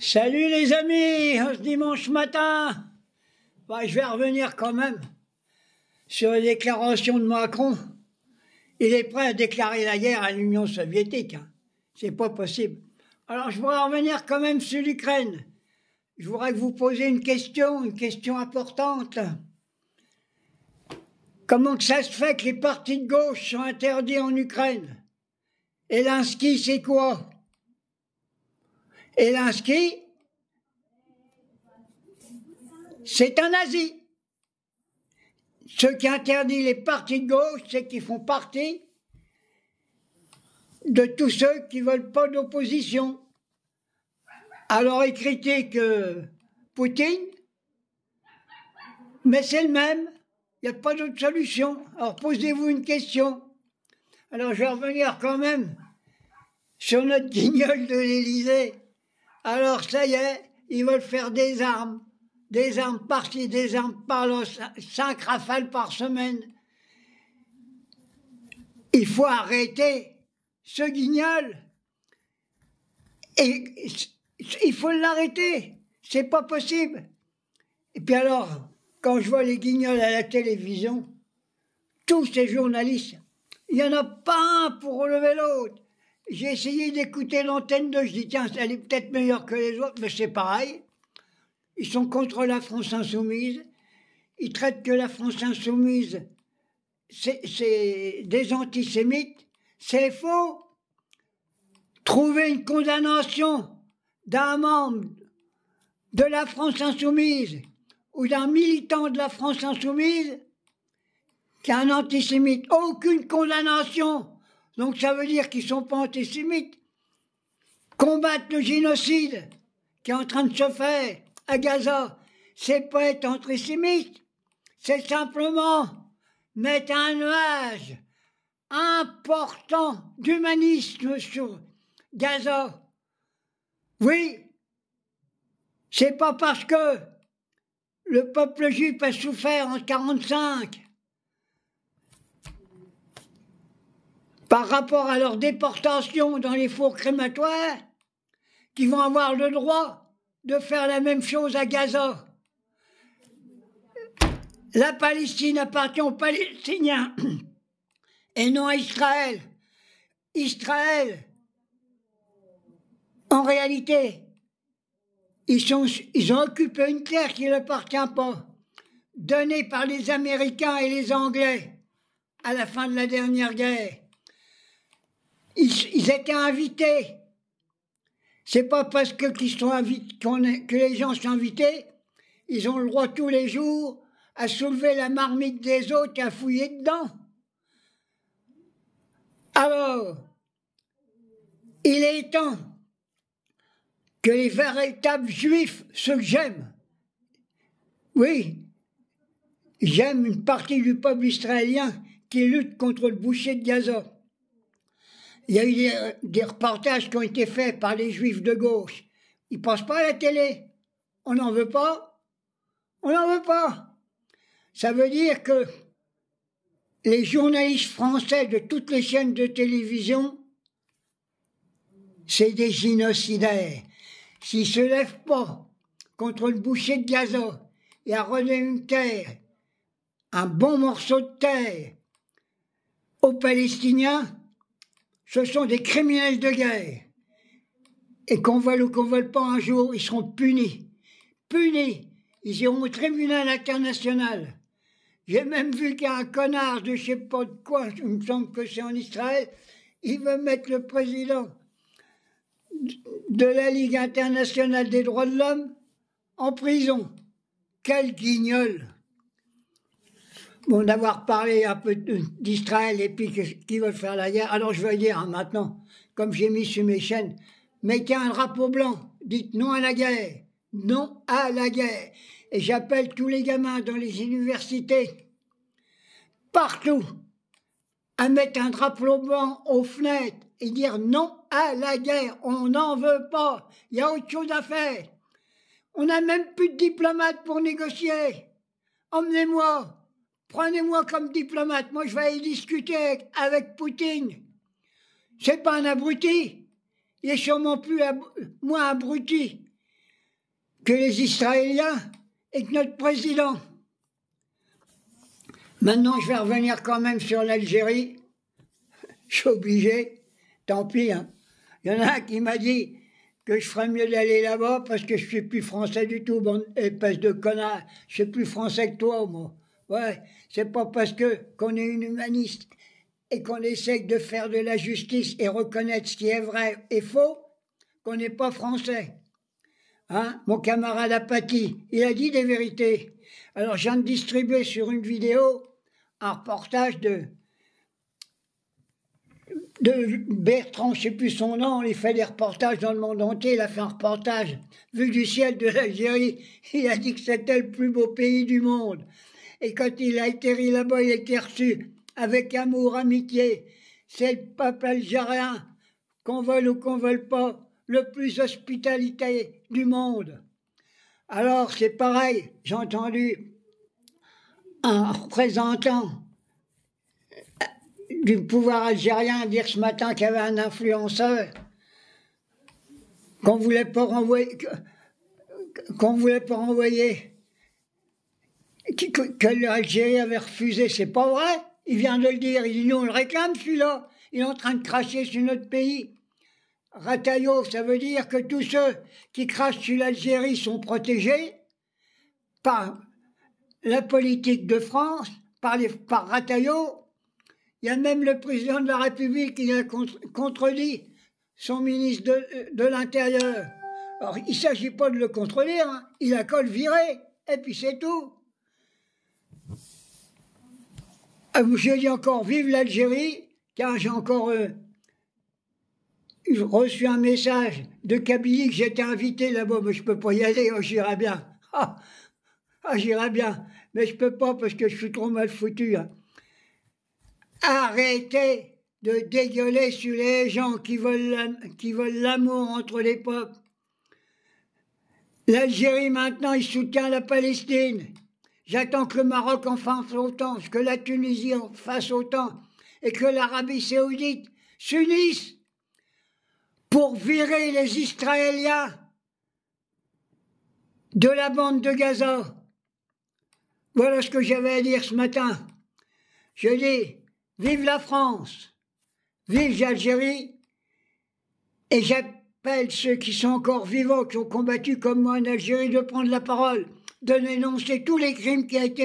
Salut les amis, ce dimanche matin. Je vais revenir quand même sur les déclarations de Macron. Il est prêt à déclarer la guerre à l'Union soviétique. C'est pas possible. Alors je voudrais revenir quand même sur l'Ukraine. Je voudrais que vous posiez une question importante. Comment que ça se fait que les partis de gauche sont interdits en Ukraine? Zelensky, c'est quoi? Zelensky, c'est un nazi. Ce qui interdit les partis de gauche, c'est qu'ils font partie de tous ceux qui ne veulent pas d'opposition. Alors ils critiquent Poutine, mais c'est le même. Il n'y a pas d'autre solution. Alors posez-vous une question. Alors je vais revenir quand même sur notre guignol de l'Élysée. Alors ça y est, ils veulent faire des armes par-ci, des armes par-là, 5 rafales par semaine. Il faut arrêter ce guignol. Et il faut l'arrêter. C'est pas possible. Et puis alors, quand je vois les guignols à la télévision, tous ces journalistes, il n'y en a pas un pour relever l'autre. J'ai essayé d'écouter l'antenne 2, je dis tiens, elle est peut-être meilleure que les autres, mais c'est pareil. Ils sont contre la France insoumise. Ils traitent que la France insoumise, c'est des antisémites. C'est faux. Trouver une condamnation d'un membre de la France insoumise ou d'un militant de la France insoumise qui est un antisémite. Aucune condamnation. Donc ça veut dire qu'ils ne sont pas antisémites. Combattre le génocide qui est en train de se faire à Gaza, c'est pas être antisémite, c'est simplement mettre un nuage important d'humanisme sur Gaza. Oui, c'est pas parce que le peuple juif a souffert en 1945 par rapport à leur déportation dans les fours crématoires qu'ils vont avoir le droit de faire la même chose à Gaza. La Palestine appartient aux Palestiniens et non à Israël. Israël, en réalité, ils ont occupé une terre qui ne leur appartient pas, donnée par les Américains et les Anglais à la fin de la dernière guerre. Ils étaient invités. C'est pas parce qu'ils sont invités, que les gens sont invités, ils ont le droit tous les jours à soulever la marmite des autres et à fouiller dedans. Alors, il est temps que les véritables juifs, ceux que j'aime, oui, j'aime une partie du peuple israélien qui lutte contre le boucher de Gaza. Il y a eu des reportages qui ont été faits par les juifs de gauche. Ils ne passent pas à la télé. On n'en veut pas. On n'en veut pas. Ça veut dire que les journalistes français de toutes les chaînes de télévision, c'est des génocidaires. S'ils ne se lèvent pas contre le boucher de Gaza et à redonner une terre, un bon morceau de terre aux Palestiniens, ce sont des criminels de guerre. Et qu'on veuille ou qu'on ne veuille pas, un jour, ils seront punis. Punis. Ils iront au tribunal international. J'ai même vu qu'il y a un connard de je ne sais pas de quoi, il me semble que c'est en Israël, il veut mettre le président de la Ligue internationale des droits de l'homme en prison. Quel guignol! Bon, d'avoir parlé un peu d'Israël et puis qu'ils veulent faire la guerre, alors je veux dire maintenant, comme j'ai mis sur mes chaînes, mettez un drapeau blanc, dites non à la guerre, non à la guerre. Et j'appelle tous les gamins dans les universités, partout, à mettre un drapeau blanc aux fenêtres et dire non à la guerre, on n'en veut pas, il y a autre chose à faire. On n'a même plus de diplomates pour négocier. Emmenez-moi. Prenez-moi comme diplomate, moi je vais aller discuter avec Poutine. C'est pas un abruti, il est sûrement plus moins abruti que les Israéliens et que notre président. Maintenant, je vais revenir quand même sur l'Algérie. Je suis obligé, tant pis. Hein. Il y en a un qui m'a dit que je ferais mieux d'aller là-bas parce que je suis plus français du tout, bande espèce de connard. Je suis plus français que toi, moi. Ouais, c'est pas parce qu'on est une humaniste et qu'on essaie de faire de la justice et reconnaître ce qui est vrai et faux qu'on n'est pas français. Hein? Mon camarade Apathy, il a dit des vérités. Alors, je viens de distribuer sur une vidéo un reportage de Bertrand, je ne sais plus son nom, il fait des reportages dans le monde entier, il a fait un reportage vu du ciel de l'Algérie, il a dit que c'était le plus beau pays du monde. Et quand il a atterri là-bas, il a été reçu avec amour, amitié. C'est le peuple algérien, qu'on veuille ou qu'on ne veuille pas, le plus hospitalité du monde. Alors c'est pareil, j'ai entendu un représentant du pouvoir algérien dire ce matin qu'il y avait un influenceur qu'on ne voulait pas renvoyer, que l'Algérie avait refusé. C'est pas vrai. Il vient de le dire. Il dit nous on le réclame celui-là. Il est en train de cracher sur notre pays. Rataillot, ça veut dire que tous ceux qui crachent sur l'Algérie sont protégés par la politique de France, par Rataillot. Il y a même le président de la République qui a contredit son ministre de l'Intérieur. Alors, il ne s'agit pas de le contredire, hein. Il a qu'à le virer, et puis c'est tout. Je dis encore, vive l'Algérie, car j'ai encore reçu un message de Kabylie que j'étais invité là-bas, mais je ne peux pas y aller, oh, j'irai bien. J'irai bien, mais je ne peux pas parce que je suis trop mal foutu. Hein. Arrêtez de dégueuler sur les gens qui veulent l'amour entre les peuples. L'Algérie maintenant, il soutient la Palestine. J'attends que le Maroc en fasse autant, que la Tunisie en fasse autant, et que l'Arabie Saoudite s'unisse pour virer les Israéliens de la bande de Gaza. Voilà ce que j'avais à dire ce matin. Je dis, vive la France, vive l'Algérie, et j'appelle ceux qui sont encore vivants, qui ont combattu comme moi en Algérie, de prendre la parole, de dénoncer tous les crimes qui ont été